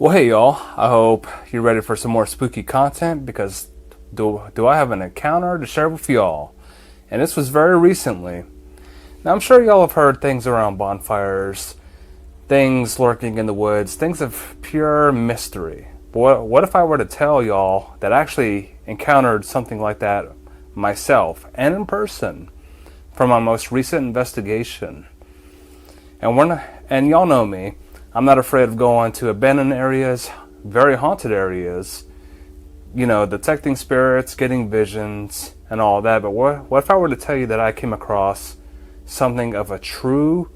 Well, hey y'all, I hope you're ready for some more spooky content because do I have an encounter to share with y'all? And this was very recently. Now I'm sure y'all have heard things around bonfires, things lurking in the woods, things of pure mystery. But what if I were to tell y'all that I actually encountered something like that myself and in person from my most recent investigation? And y'all know me. I'm not afraid of going to abandoned areas, very haunted areas, detecting spirits, getting visions, and all that. But what if I were to tell you that I came across something of a true,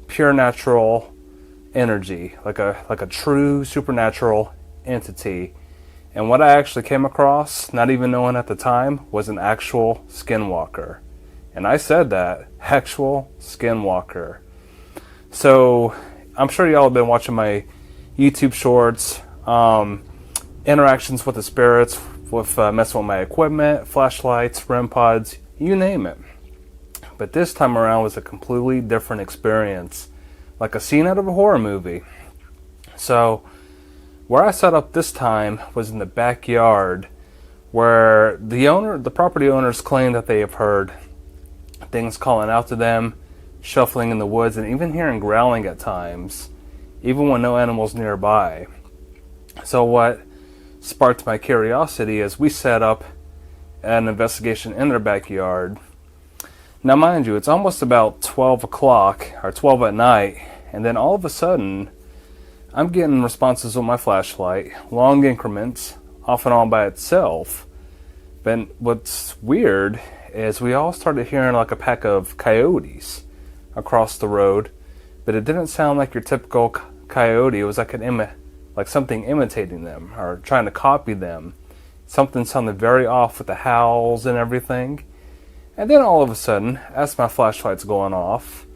pure natural energy, like a true supernatural entity? And what I actually came across, not even knowing at the time, was an actual skinwalker. And I said that, actual skinwalker. So I'm sure y'all have been watching my YouTube shorts, interactions with the spirits, with messing with my equipment, flashlights, REM pods, you name it. But this time around was a completely different experience, like a scene out of a horror movie. So where I set up this time was in the backyard, where the property owners claim that they have heard things calling out to them, shuffling in the woods, and even hearing growling at times, even when no animals nearby. So what sparked my curiosity is we set up an investigation in their backyard. Now mind you, it's almost about 12 o'clock or 12 at night, and then all of a sudden I'm getting responses with my flashlight, long increments, off and on by itself. But what's weird is we all started hearing like a pack of coyotes across the road, but it didn't sound like your typical coyote. It was like something imitating them or trying to copy them. Something sounded very off with the howls and everything. And then all of a sudden, as my flashlight's going off,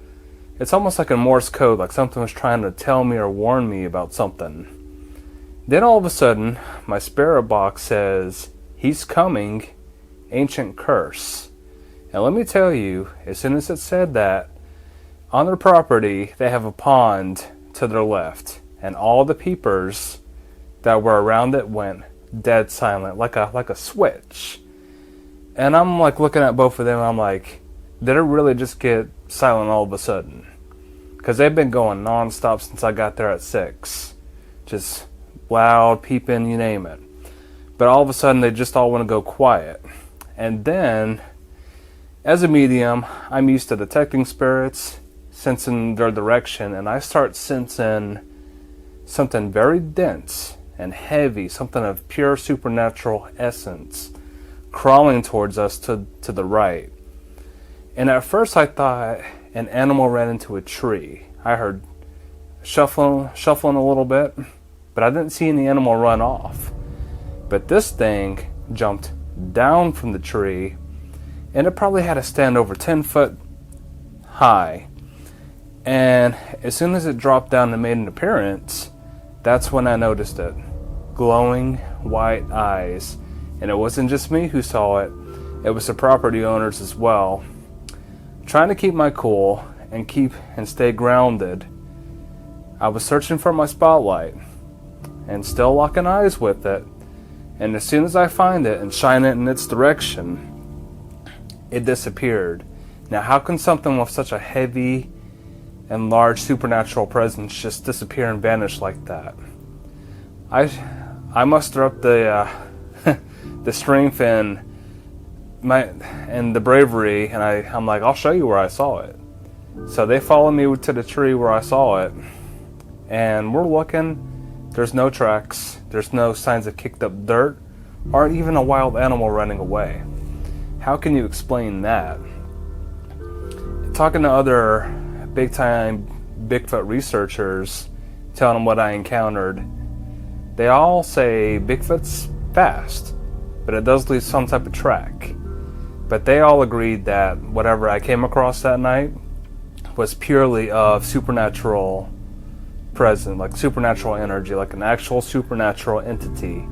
it's almost like a Morse code, like something was trying to tell me or warn me about something. Then all of a sudden, my spirit box says, "He's coming, ancient curse." And let me tell you, as soon as it said that, on their property, they have a pond to their left, and all the peepers that were around it went dead silent, like a switch. And I'm like looking at both of them, and I'm like, did it really just get silent all of a sudden? Because they've been going non-stop since I got there at 6. Just loud, peeping, you name it. But all of a sudden, they just all want to go quiet. And then, as a medium, I'm used to detecting spirits, sensing their direction, and I start sensing something very dense and heavy, something of pure supernatural essence, crawling towards us to the right. And at first I thought an animal ran into a tree. I heard shuffling a little bit, but I didn't see any animal run off. But this thing jumped down from the tree, and it probably had to stand over 10 foot high. And as soon as it dropped down and made an appearance, that's when I noticed it. Glowing white eyes. And it wasn't just me who saw it. It was the property owners as well. Trying to keep my cool and stay grounded, I was searching for my spotlight and still locking eyes with it. And as soon as I find it and shine it in its direction, it disappeared. Now how can something with such a heavy and large supernatural presence just disappear and vanish like that? I muster up the the strength and the bravery, and I'm like, I'll show you where I saw it. So they follow me to the tree where I saw it, and we're looking. There's no tracks. There's no signs of kicked up dirt, or even a wild animal running away. How can you explain that? Talking to other big-time Bigfoot researchers, telling them what I encountered, they all say Bigfoot's fast, but it does leave some type of track. But they all agreed that whatever I came across that night was purely of supernatural presence, like supernatural energy, like an actual supernatural entity.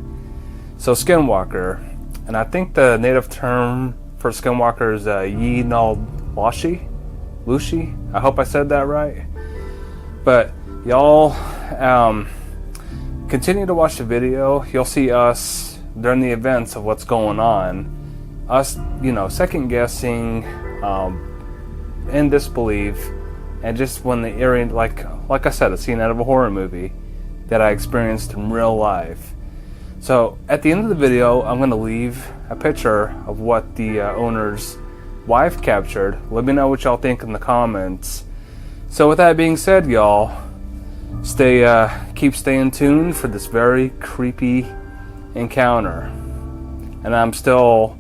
So skinwalker, and I think the native term for skinwalker is Lushi. I hope I said that right. But y'all can continue to watch the video. You'll see us during the events of what's going on. Us, second guessing, in disbelief, and just when the eerie, like I said, a scene out of a horror movie that I experienced in real life. So at the end of the video, I'm going to leave a picture of what the owner's wife captured. Let me know what y'all think in the comments. So with that being said, y'all, keep staying tuned for this very creepy encounter. And I'm still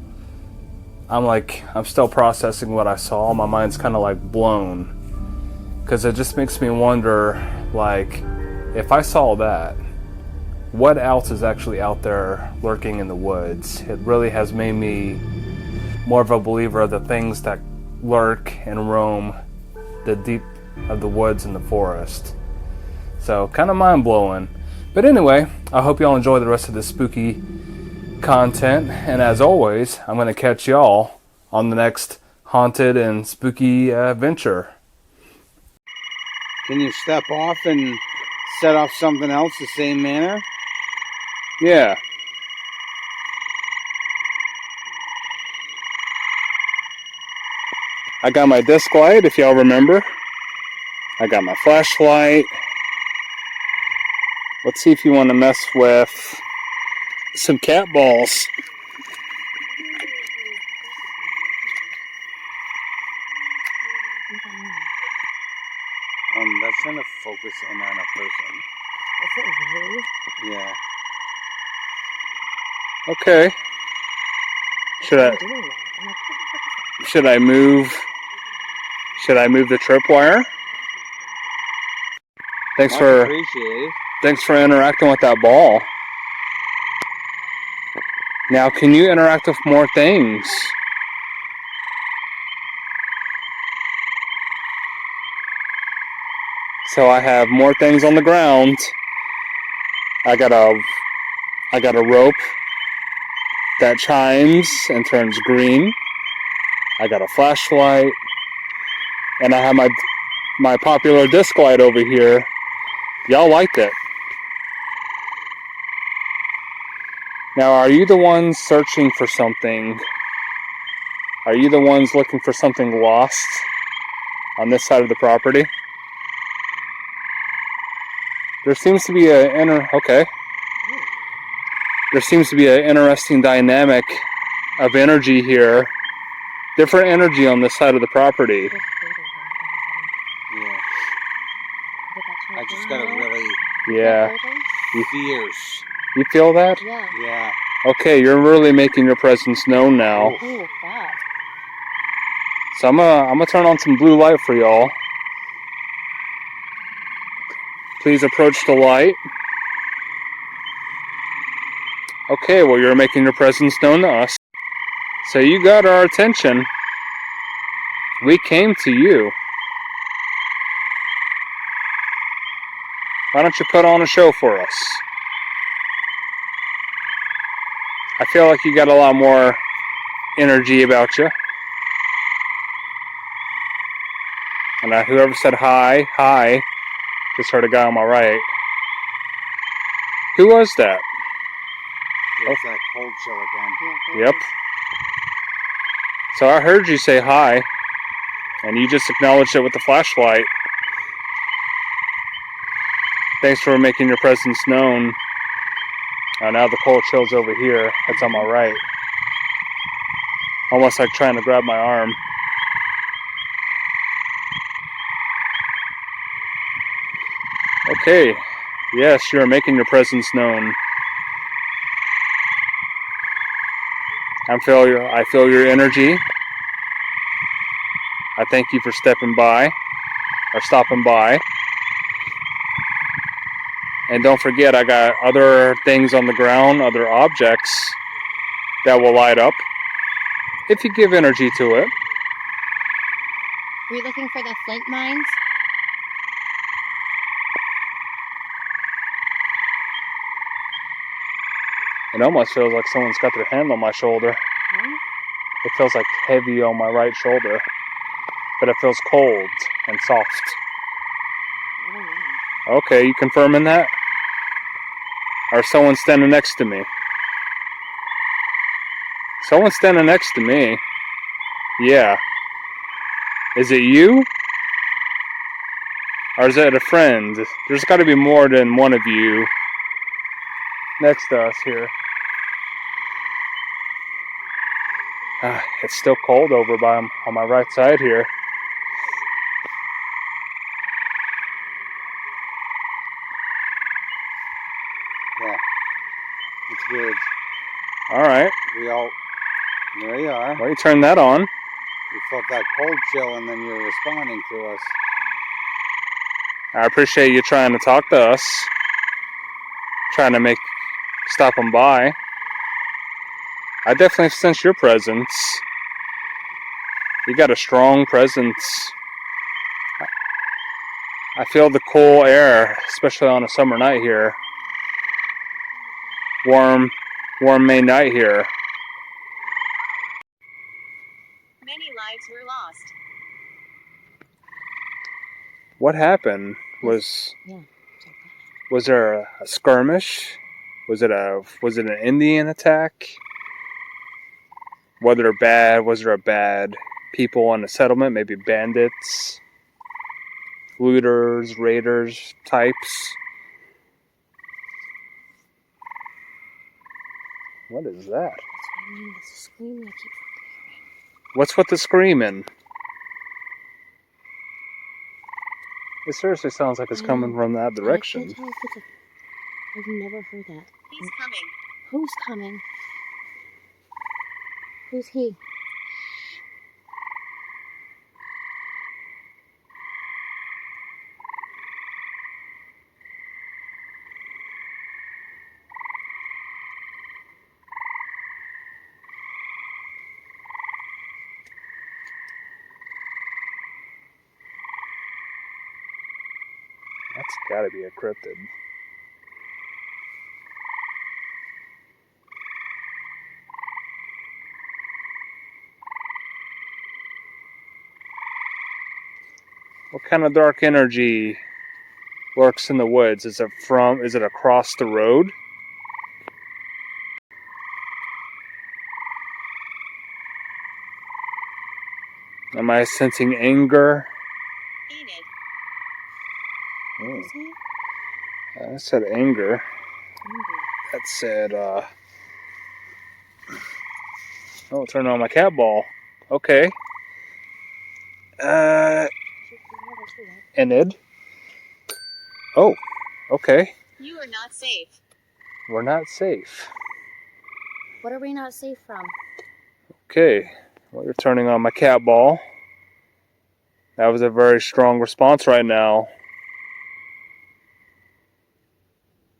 processing what I saw. My mind's kind of like blown, because it just makes me wonder, like, if I saw that, what else is actually out there lurking in the woods? It really has made me more of a believer of the things that lurk and roam the deep of the woods and the forest. So kind of mind-blowing. But anyway, I hope y'all enjoy the rest of this spooky content, and as always, I'm going to catch y'all on the next haunted and spooky adventure. Can you step off and set off something else the same manner? Yeah. I got my disc light, if y'all remember. I got my flashlight. Let's see if you want to mess with some cat balls. That's trying to focus in on a person. Is it really? Yeah. Okay. Should I move the tripwire? Thanks for interacting with that ball. Now, can you interact with more things? So I have more things on the ground. I got a rope that chimes and turns green. I got a flashlight, and I have my popular disc light over here. Y'all liked it. Now, are you the ones searching for something? Are you the ones looking for something lost on this side of the property? There seems to be There seems to be an interesting dynamic of energy here. Different energy on this side of the property. Yeah. I just got a really fierce. You feel that? Yeah. Yeah. Okay, you're really making your presence known now. Oh, God. So I'm gonna turn on some blue light for y'all. Please approach the light. Okay, well, you're making your presence known to us. So you got our attention. We came to you. Why don't you put on a show for us? I feel like you got a lot more energy about you. And whoever said hi, just heard a guy on my right. Who was that? It's that cold chill again. Yep. So I heard you say hi, and you just acknowledged it with the flashlight. Thanks for making your presence known. Now the cold chill's over here. That's on my right. Almost like trying to grab my arm. Okay. Yes, you're making your presence known. I feel your energy. I thank you for stopping by. And don't forget, I got other things on the ground, other objects that will light up if you give energy to it. Were you looking for the flint mines? It almost feels like someone's got their hand on my shoulder. Huh? It feels like heavy on my right shoulder, but it feels cold and soft. I don't know. Okay, you confirming that? Or someone standing next to me? Someone's standing next to me. Yeah. Is it you? Or is it a friend? There's got to be more than one of you next to us here. It's still cold over on my right side here. Yeah. It's weird. Alright. There you are. Well, you turn that on. We felt that cold chill and then you're responding to us. I appreciate you trying to talk to us. Trying to stop them by. I definitely sense your presence. You got a strong presence. I feel the cool air, especially on a summer night here. Warm May night here. Many lives were lost. What happened? Was there a skirmish? Was it an Indian attack? Was there a bad people on the settlement? Maybe bandits, looters, raiders types. What is that? What's with the screaming? It seriously sounds like it's coming from that direction. I can't tell if it's I've never heard that. He's coming. Who's coming? Who's he? That's gotta be a cryptid. What kind of dark energy lurks in the woods? Is it across the road? Am I sensing anger? Enid. Oh. I said anger. That said, oh, turn on my cat ball. Okay. Enid. Oh, okay. You are not safe. We're not safe. What are we not safe from? Okay. Well, you're turning on my cat ball. That was a very strong response right now.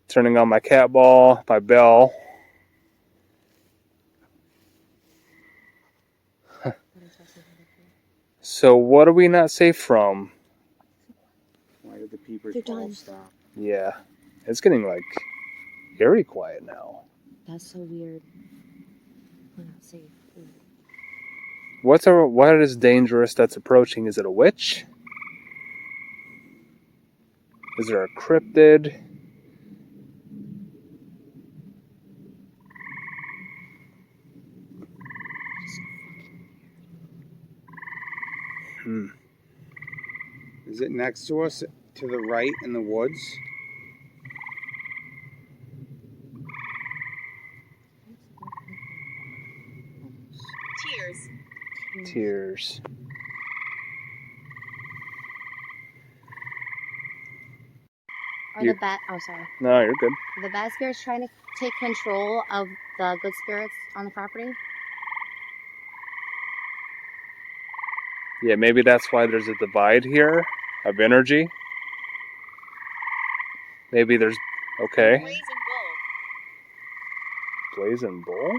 Turning on my cat ball, my bell. So what are we not safe from? Why did the peepers They're all done. stop? Yeah. It's getting like eerie quiet now. That's so weird. We're not safe. Ooh. What is dangerous that's approaching? Is it a witch? Is there a cryptid? Is it next to us to the right in the woods? Tears. Tears. Are the bad? Oh, sorry. No, you're good. Are the bad spirits trying to take control of the good spirits on the property? Yeah, maybe that's why there's a divide here of energy. Maybe there's... Okay. Brazen bull. Blazing bull?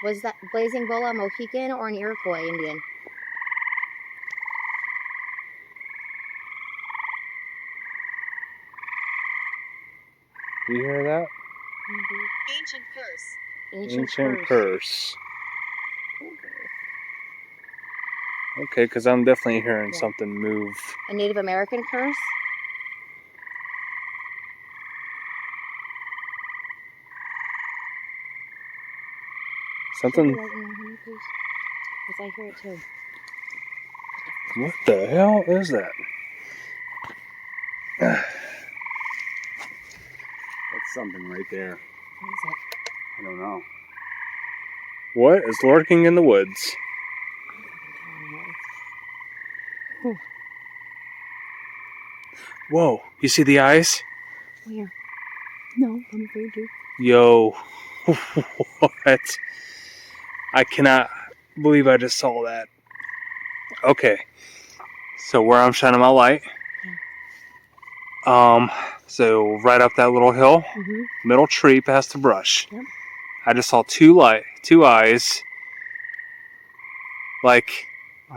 Was that Blazing Bull a Mohican or an Iroquois Indian? You hear that? Ancient curse. Ancient curse. Okay, because I'm definitely hearing something move. A Native American curse? Something. Light in there, honey, please. Because I hear it too. What the hell is that? That's something right there. What is it? I don't know. What is lurking in the woods? Hmm. Whoa, you see the eyes? Where? No, I'm afraid to. Yo, what? I cannot believe I just saw that. Okay, so where I'm shining my light, so right up that little hill, Mm-hmm. middle tree past the brush. Yep. I just saw two eyes, like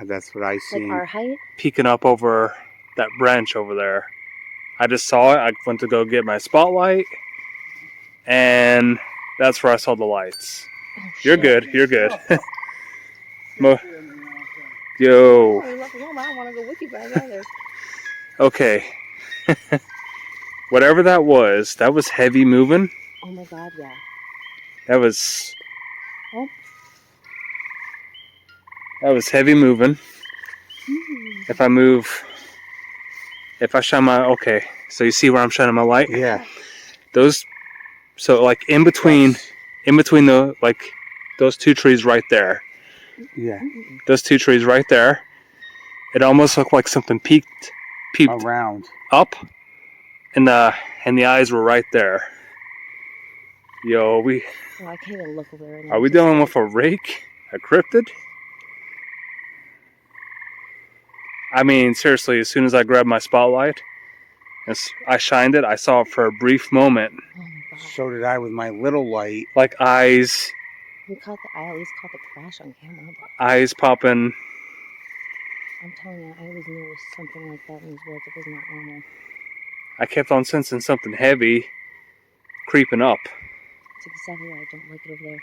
That's what I Like seen. our height? peeking up over that branch over there. I just saw it. I went to go get my spotlight, and that's where I saw the lights. Oh, You're shit. good. You're good. Oh. Yo. Oh, you left me home. I don't want to go with you guys either. Okay. Whatever that was heavy moving. Oh my god, yeah. That was. Oh. That was heavy moving. Mm. If I shine my, okay, so you see where I'm shining my light? Yeah. Those, so like in between the, like, those two trees right there. Yeah. Those two trees right there. It almost looked like something peeped Around. up, and the eyes were right there. Yo, Oh, I can't even look over there. are we dealing with a rake? A cryptid? I mean, seriously, as soon as I grabbed my spotlight, I shined it, I saw it for a brief moment. Oh my god. So did I with my little light. Like eyes I at least caught the crash on camera. eyes popping. I'm telling you, I always knew it was something like that in these woods. It was not normal. I kept on sensing something heavy creeping up. That's exactly why I don't like it over there.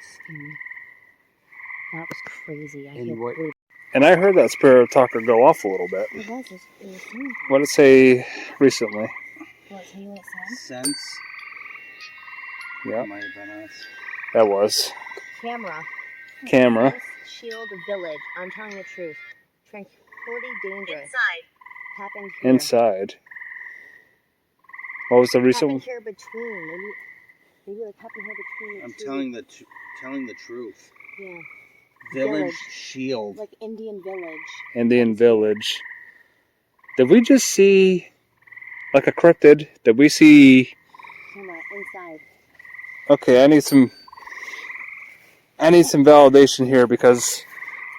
Scary. That was crazy. I can't believe And I heard that spirit talker go off a little bit. it was. It was something. What did it say recently? Will it tell you what it said? Sense. Yeah, Might have been us. that was. Camera. Shield Village. I'm telling the truth. Tranquility dangerous. Inside. Happened here. Inside. What was the recent Happened one? here between. Maybe like happened here between. I'm telling the truth. Yeah. Village Shield. Like Indian Village. Indian Village. Did we just see like a cryptid? Did we see? Camera inside. Okay, I need some validation here because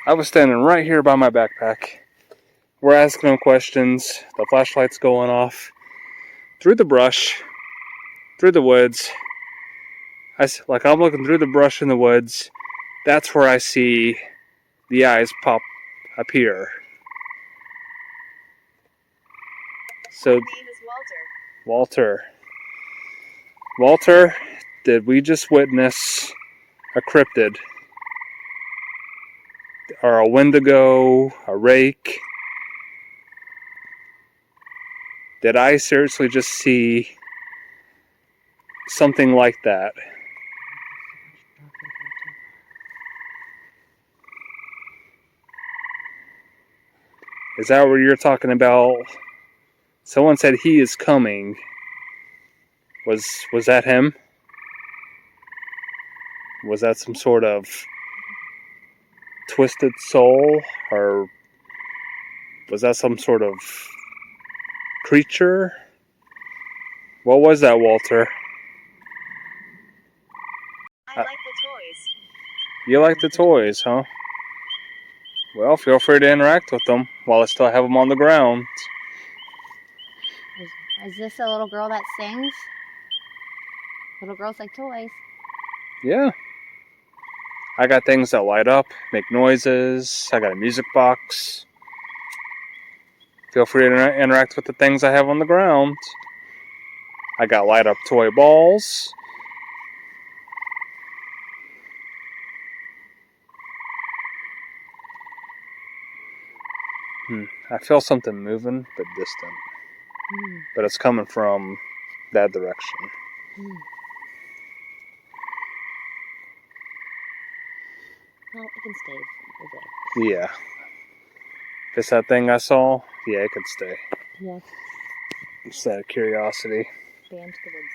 I was standing right here by my backpack. We're asking them questions. The flashlight's going off through the brush, through the woods. I'm looking through the brush in the woods. That's where I see the eyes pop appear. So, My name is Walter. Walter, did we just witness a cryptid? Or a Wendigo, a rake? Did I seriously just see something like that? Is that what you're talking about? Someone said he is coming. Was that him? Was that some sort of twisted soul? Or was that some sort of creature? What was that, Walter? I like the toys. You like the toys, huh? Well, feel free to interact with them while I still have them on the ground. Is this a little girl that sings? Little girls like toys. Yeah. I got things that light up, make noises. I got a music box. Feel free to interact with the things I have on the ground. I got light up toy balls. I feel something moving, but distant. But it's coming from that direction. Well, it can stay over there. Yeah. If it's that thing I saw, yeah, it could stay. Yeah. Just out of curiosity. Bam to the woods.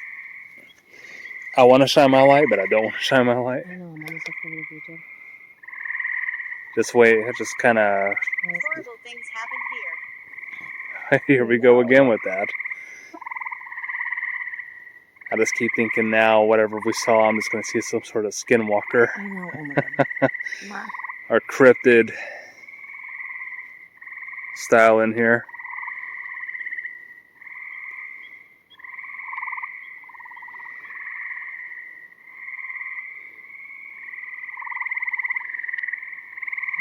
I want to shine my light, but I don't want to shine my light. I know, I'm almost afraid of you, too. Just wait, just kind of... Horrible things happened here. Here we go again with that. I just keep thinking now, whatever we saw, I'm just going to see some sort of Skinwalker. I know, oh my god. Ma. Or cryptid style in here.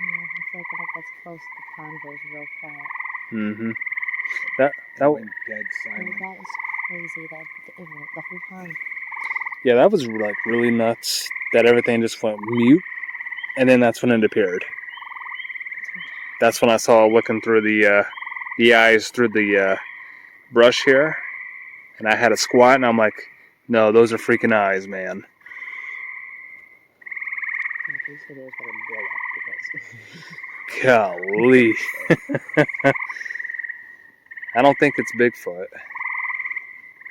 I feel like when it gets close, the pond goes real quiet. Mm-hmm. That went dead silent. That is crazy. The whole pond. Yeah, that was like really nuts. That everything just went mute, and then that's when it appeared. That's when I saw looking through the eyes through the brush here, and I had a squat, and I'm like, no, those are freaking eyes, man. These videos better blow up because... Golly. I don't think it's Bigfoot.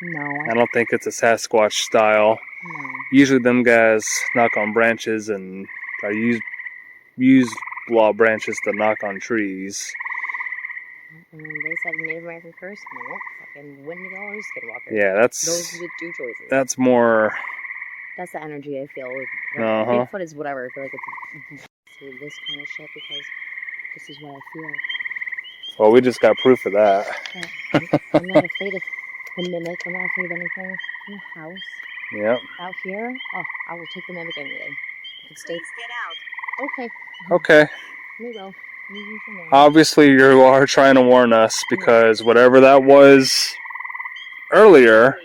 No. I don't think it's a Sasquatch style. No. Usually them guys knock on branches and I use law branches to knock on trees. They said Native American curse. No, fucking Wendigo or Skinwalker. Yeah, those are the two choices. That's more... That's the energy I feel. Like, Uh-huh. Bigfoot is whatever. I feel like it's this kind of shit because this is what I feel. Well, we just got proof of that. I'm not afraid of the mimic. I'm not afraid of anything. In the house. Yep. Out here, oh, I will take the mimic any day. Please get out. Okay. Okay. We will. Obviously, you are trying to warn us because whatever that was earlier...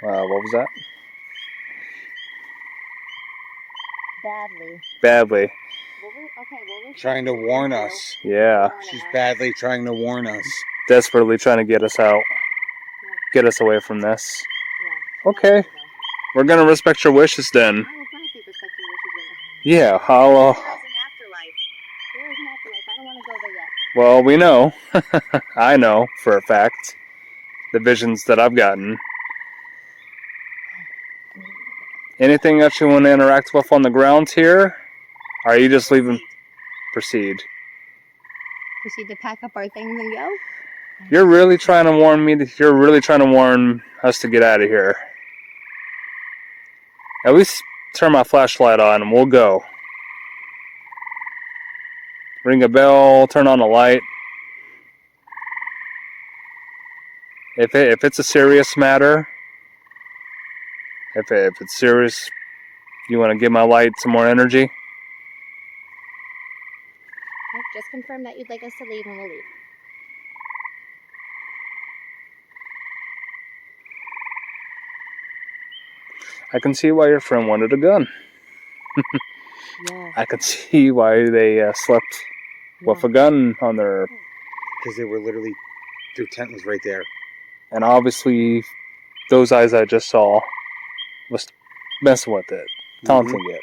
what was that? Badly. Trying to warn us. Yeah. She's badly trying to warn us. Desperately trying to get us out. Get us away from this. Okay. We're going to respect your wishes then. Yeah, I'll... There is an afterlife. There is an afterlife. I don't want to go there yet. Well, we know. I know for a fact. The visions that I've gotten. Anything that you want to interact with on the grounds here? Or are you just leaving? Proceed. Proceed to pack up our things and go? You're really trying to warn me. You're really trying to warn us to get out of here. At least turn my flashlight on and we'll go. Ring a bell, turn on a light. If it's a serious matter, if it's serious, you want to give my light some more energy? Just confirm that you'd like us to leave and we'll leave. I can see why your friend wanted a gun. Yeah. I can see why they slept with a gun on their... Because they were literally... Their tent was right there. And obviously, those eyes I just saw was messing with it. Taunting it.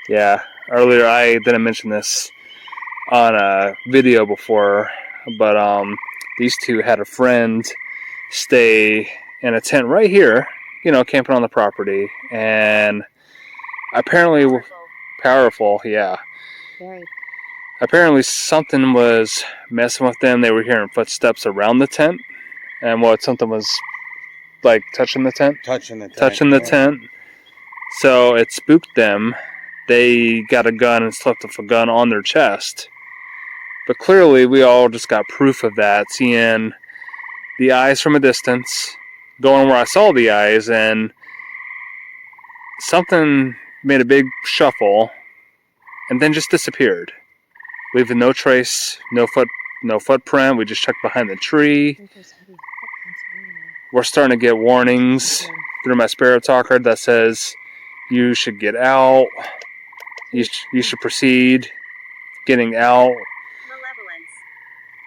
Yeah. Earlier, I didn't mention this on a video before, but these two had a friend stay in a tent right here, you know, camping on the property, and apparently powerful, yeah. Very. Apparently something was messing with them. They were hearing footsteps around the tent, and something was like touching the tent. Touching the tent. Touching the tent. So it spooked them. They got a gun and slept with a gun on their chest. But clearly, we all just got proof of that, seeing the eyes from a distance, going where I saw the eyes, and something made a big shuffle, and then just disappeared, leaving no trace, no footprint. We just checked behind the tree. We're starting to get warnings through my spirit talker that says you should get out. You should proceed getting out.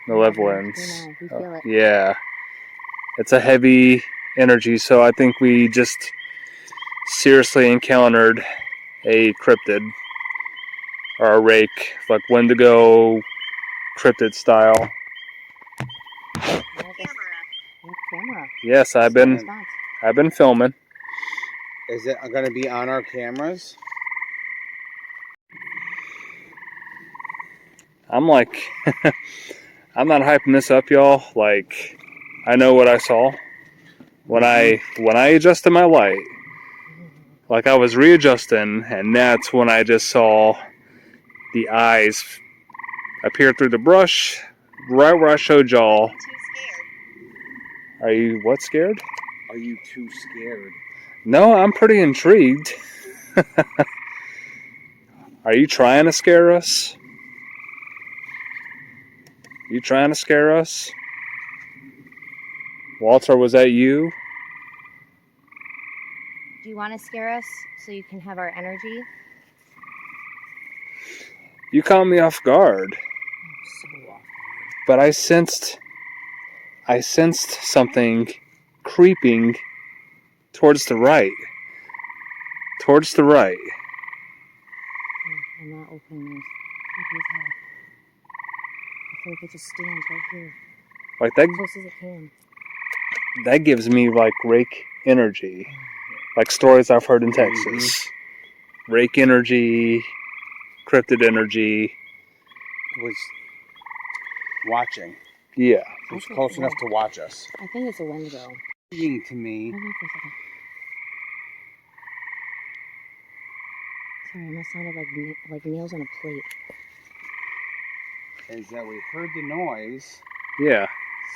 Malevolence. We feel it. Yeah. It's a heavy energy, so I think we just seriously encountered a cryptid or a rake, like Wendigo cryptid style. Camera. Yes, I've been filming. Is it going to be on our cameras? I'm like, I'm not hyping this up, y'all. Like, I know what I saw when I adjusted my light. Like, I was readjusting, and that's when I just saw the eyes appear through the brush, right where I showed y'all. Too scared. Are you what, scared? Are you too scared? No, I'm pretty intrigued. Are you trying to scare us? You trying to scare us? Walter, was that you? Do you want to scare us so you can have our energy? You caught me off guard. So off. But I sensed something creeping towards the right. Towards the right. I'm not opening this. Creepy as hell. I feel like it just stands right here. Like that, As close as it can. that gives me like rake energy. Like stories I've heard in Texas. Rake energy, cryptid energy. It was watching. Yeah. It was close enough to watch us. I think it's a Wendigo. Speaking to me. Hold on for a second. Sorry, I must sounded like nails on a plate. Is that we heard the noise, Yeah.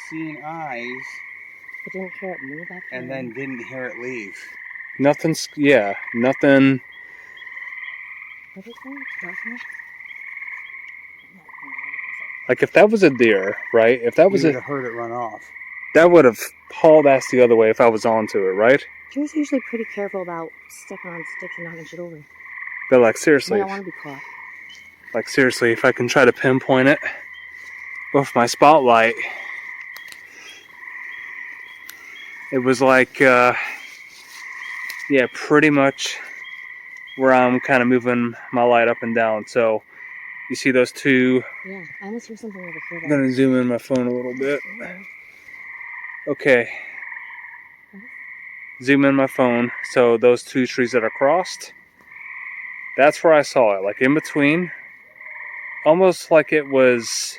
seen eyes, But didn't hear it move after and then didn't hear it leave. Nothing. What is that? Darkness? Like if that was a deer, right? If that was You would have heard it run off. that would have hauled ass the other way if I was onto it, right? Deer's usually pretty careful about stepping on sticks and knocking shit over. But like They seriously, don't want to be caught. like seriously, if I can try to pinpoint it with my spotlight, it was like, yeah, pretty much where I'm kind of moving my light up and down. So you see those two. Yeah, I almost hear something over here. I'm gonna zoom in my phone a little bit. Okay. Zoom in my phone. So those two trees that are crossed, that's where I saw it. Like in between, almost like it was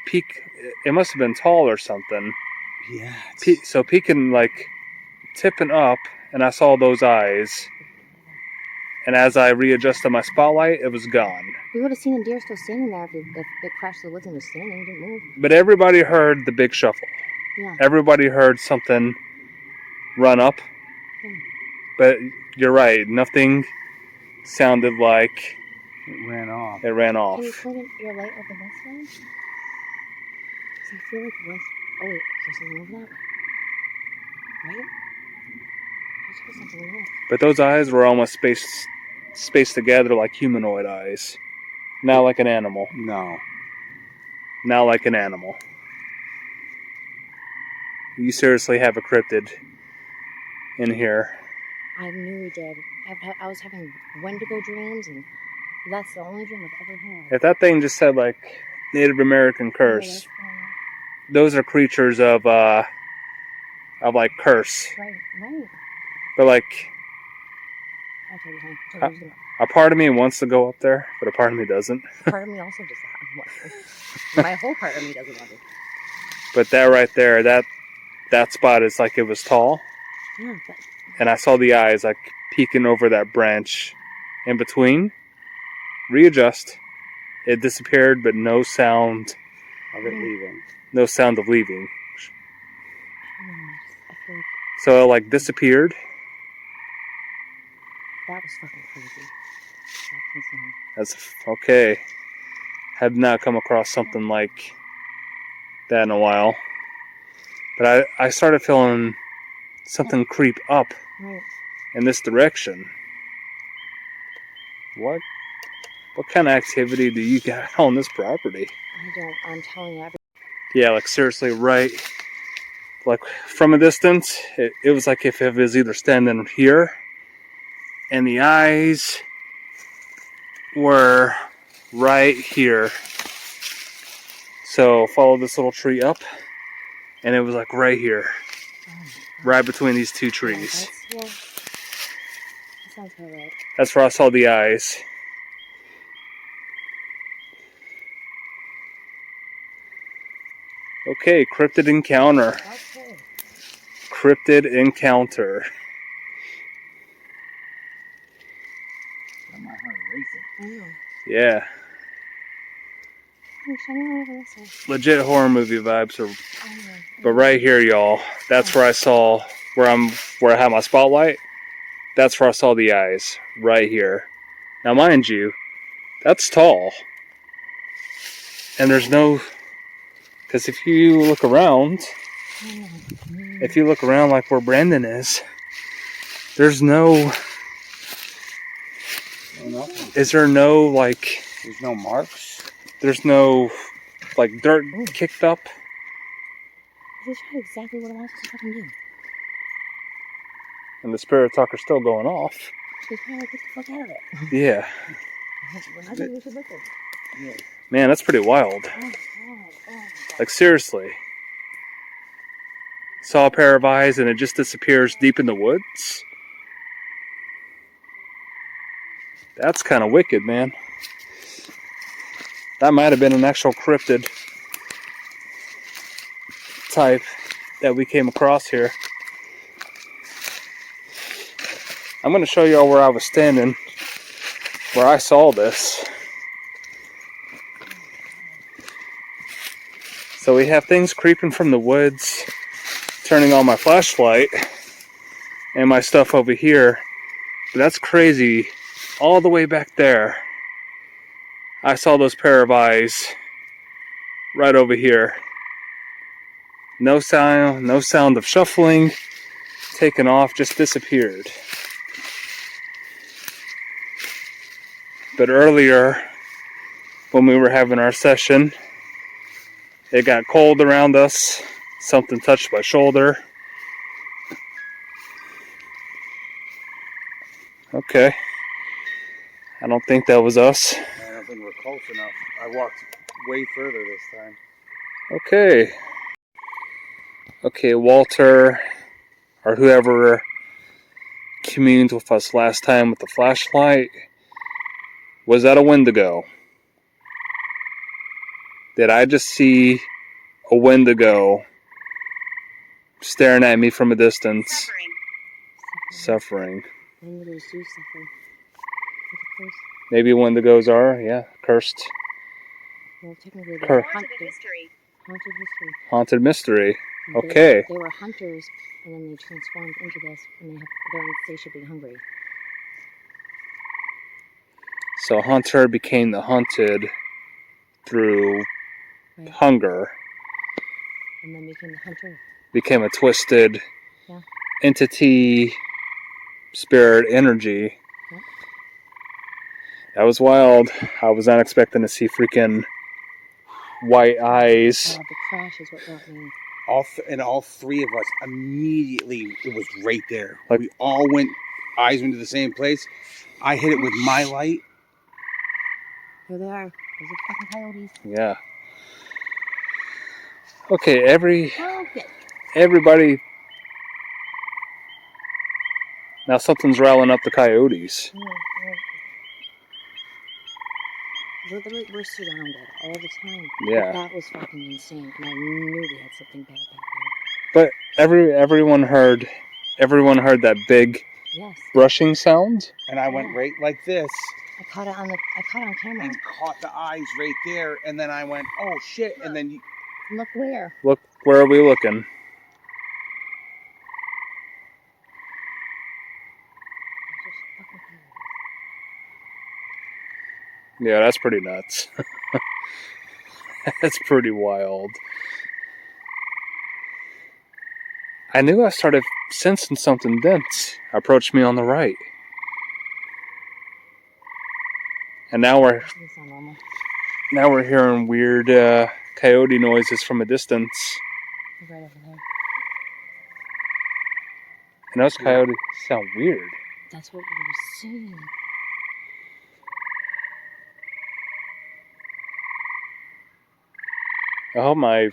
peak. It must have been tall or something. Yeah. So peeking, like tipping up, and I saw those eyes. And as I readjusted my spotlight, it was gone. We would have seen a deer still standing there if it crashed to the woods and was standing. It didn't move. But everybody heard the big shuffle. Yeah. Everybody heard something run up. Yeah. But you're right, nothing sounded like It ran off. it ran off. Can you point your light over this way? Because I feel like once... Oh wait, there's something over that way. Right? I just heard something over there. But those eyes were almost spaced together like humanoid eyes. Not like an animal. No. Not like an animal. You seriously have a cryptid in here. I knew we did. I was having Wendigo dreams, and that's the only dream I've ever had. If that thing just said like Native American curse, those are creatures of like curse. Right. But like I told you, honey. a part of me wants to go up there, but a part of me doesn't. Part of me also does not want to. My whole part of me doesn't want to. But that right there, that spot is like it was tall. Yeah, but... And I saw the eyes like peeking over that branch in between. Readjust. It disappeared, but no sound Of it leaving. No sound of leaving. I feel like So it like disappeared. that was fucking crazy. That's insane. That's okay. Have not come across something like that in a while. But I started feeling something creep up Right. in this direction. What kind of activity do you got on this property? I'm telling you. Yeah, like seriously, right? Like from a distance, it was like if it was either standing here And the eyes were right here. So follow this little tree up, and it was like right here, right between these two trees. Yeah, that sounds about right. That's where I saw the eyes. Okay, cryptid encounter. Okay. Cryptid encounter. My heart racing. I know. Yeah, I'm shining over this way. legit horror movie vibes. I know. But right here, y'all, that's where I saw where I have my spotlight. That's where I saw the eyes, right here. Now, mind you, that's tall, and there's no. Because if you look around, like where Brandon is, there's no. Is there no like? There's no marks. There's no like dirt kicked up. This is exactly what I wanted to fucking do. And the spirit talker's still going off. She's probably like, get the fuck out of it. Yeah. We're not doing this with it. Yeah. Man, that's pretty wild. Oh, God. Oh, Like, seriously. Saw a pair of eyes and it just disappears deep in the woods? That's kind of wicked, man. That might have been an actual cryptid type that we came across here. I'm going to show y'all where I was standing, where I saw this. So we have things creeping from the woods, turning on my flashlight, and my stuff over here. But that's crazy. All the way back there, I saw those pair of eyes right over here. No sound of shuffling, taken off, just disappeared. But earlier, when we were having our session, it got cold around us. Something touched my shoulder. Okay. I don't think that was us. I don't think we're close enough. I walked way further this time. Okay. Okay, Walter, or whoever communed with us last time with the flashlight, was that a Wendigo? Did I just see a Wendigo staring at me from a distance? Suffering. Wendigos do suffer. Maybe Wendigos are, yeah, cursed. Well, technically, they're haunted history. history. Haunted mystery. Okay. They were hunters, and then they transformed into this, and they're insatiably hungry. So Hunter became the hunted through hunger. And then became the hunter. Became a twisted entity, spirit, energy. Yep. That was wild. I was not expecting to see freaking white eyes. The crash is what got me. All three of us immediately, it was right there. Like, we all eyes went to the same place. I hit it with my light. Here they are. Those are fucking coyotes. Yeah. Okay, everybody. Now something's riling up the coyotes. We're surrounded all the time. Yeah. That was fucking insane, and I knew we had something bad back But everyone heard that big brushing sound. And I went right like this. I caught it on camera. And caught the eyes right there. And then I went, oh shit. And then Look where? Look, where are we looking? Yeah, that's pretty nuts. That's pretty wild. I knew I started sensing something dense approach me on the right. And now we're hearing weird coyote noises from a distance. Right over there. And those coyotes sound weird. that's what we were seeing. I hope my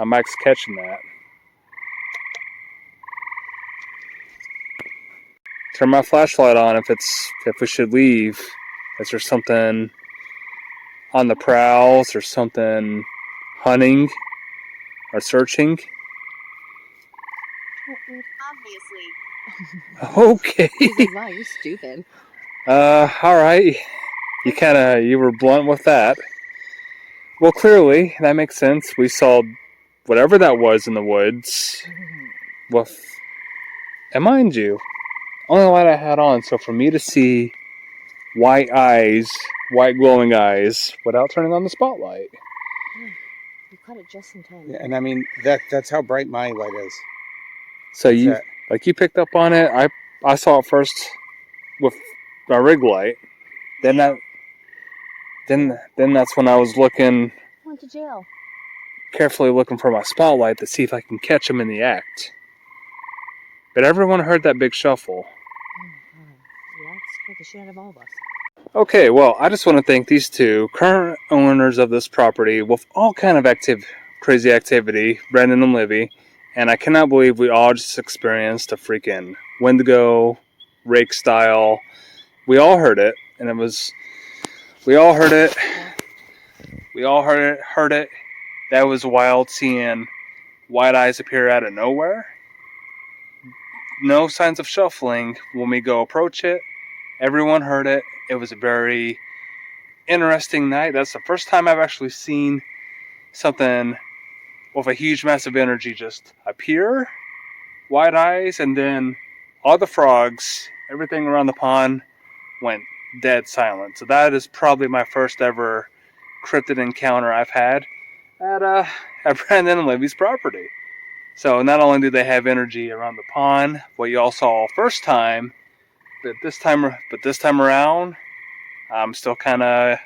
mic's catching that. Turn my flashlight on if we should leave. Is there something on the prowl? Is there something hunting or searching? Obviously. Okay. He's like, wow, you're stupid. Alright. You were blunt with that. Well, clearly, that makes sense. We saw whatever that was in the woods. With, and mind you, only light I had on, so for me to see white glowing eyes, without turning on the spotlight. You caught it just in time. Yeah, and I mean that's how bright my light is. So That's you it. you picked up on it. I saw it first with my rig light. Then that's when I was Went to jail. carefully looking for my spotlight to see if I can catch him in the act. But everyone heard that big shuffle. Oh my god. Yeah, it scared the shit out of all of us. Okay, well, I just want to thank these two current owners of this property with all kind of crazy activity, Brendan and Livy, and I cannot believe we all just experienced a freaking Wendigo, rake style. We all heard it, and we all heard it. We all heard it. That was wild, seeing white eyes appear out of nowhere. No signs of shuffling when we go approach it. Everyone heard it. It was a very interesting night. That's the first time I've actually seen something with a huge massive energy just appear, white eyes, and then all the frogs, everything around the pond went dead silent. So that is probably my first ever cryptid encounter I've had at Brandon and Livy's property. So not only do they have energy around the pond, what you all saw first time, but this time around, I'm still kind of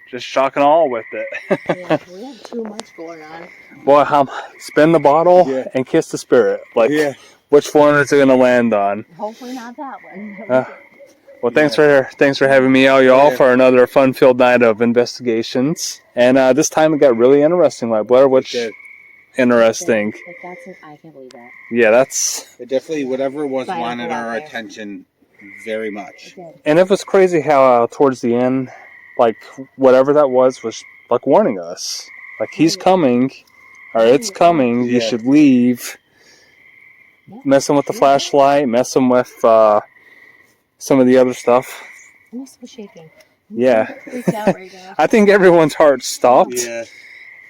just shock and awe with it. Yeah, we had too much going on. Boy, spin the bottle and kiss the spirit. Like, which one is it going to land on? Hopefully not that one. Well, thanks for having me out, y'all, for another fun-filled night of investigations. And this time it got really interesting, like Blair. Which interesting? Like I can't believe that. Yeah, that's. It definitely, whatever it was, wanted our attention very much. And it was crazy how towards the end, like whatever that was like warning us, like he's coming, or it's coming. You should leave. Messing with the flashlight, messing with some of the other stuff. I'm still shaking. Yeah. Freaked out right now. I think everyone's heart stopped. Yeah.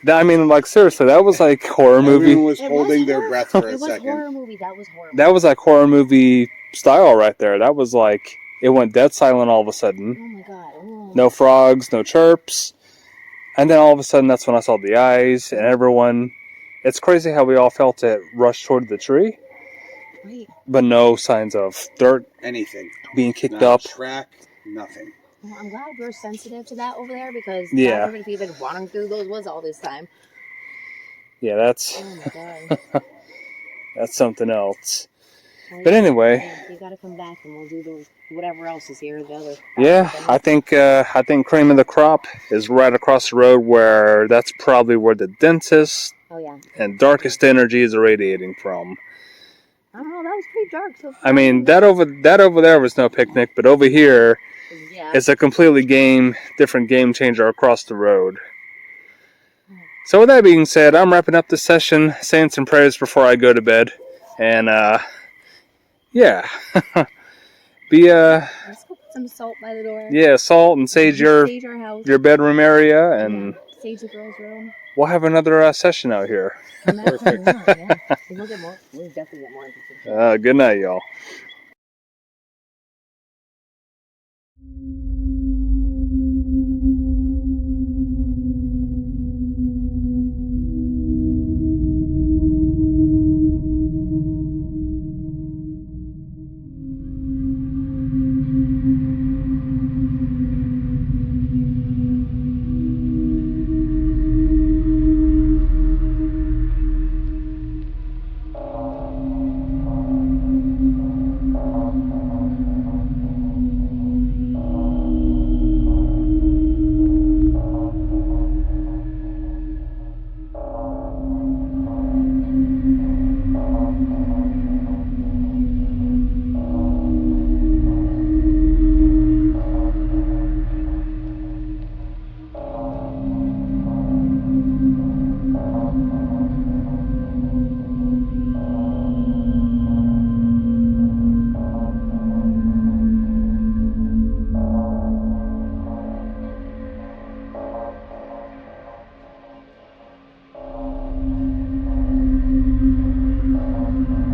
I mean, like, seriously, that was like horror movie. Everyone was holding their breath for a second. It was horror movie. That was horror movie. That was like horror movie style right there. That was like, it went dead silent all of a sudden. Oh my god. Oh. No frogs, no chirps. And then all of a sudden, that's when I saw the eyes and everyone. It's crazy how we all felt it rush toward the tree. Right. But no signs of dirt. Anything. Being kicked Not up. Track, nothing. Well, I'm glad we're sensitive to that over there because Yeah. not everybody been wandering through those woods all this time. Yeah, that's. Oh my god. That's something else. Well, But anyway. you gotta come back and we'll do those whatever else is here. The other. Yeah, I think cream of the crop is right across the road where that's probably where the densest and darkest energy is radiating from. I don't know, that was pretty dark. So I mean, that over there was no picnic, but over here it's a completely different game changer across the road. So with that being said, I'm wrapping up this session, saying some prayers before I go to bed, and yeah. Let's go put some salt by the door. Yeah, salt and sage your bedroom area, and sage the girls' room. We'll have another session out here. Perfect. Yeah. We'll definitely get more interesting. Good night, y'all.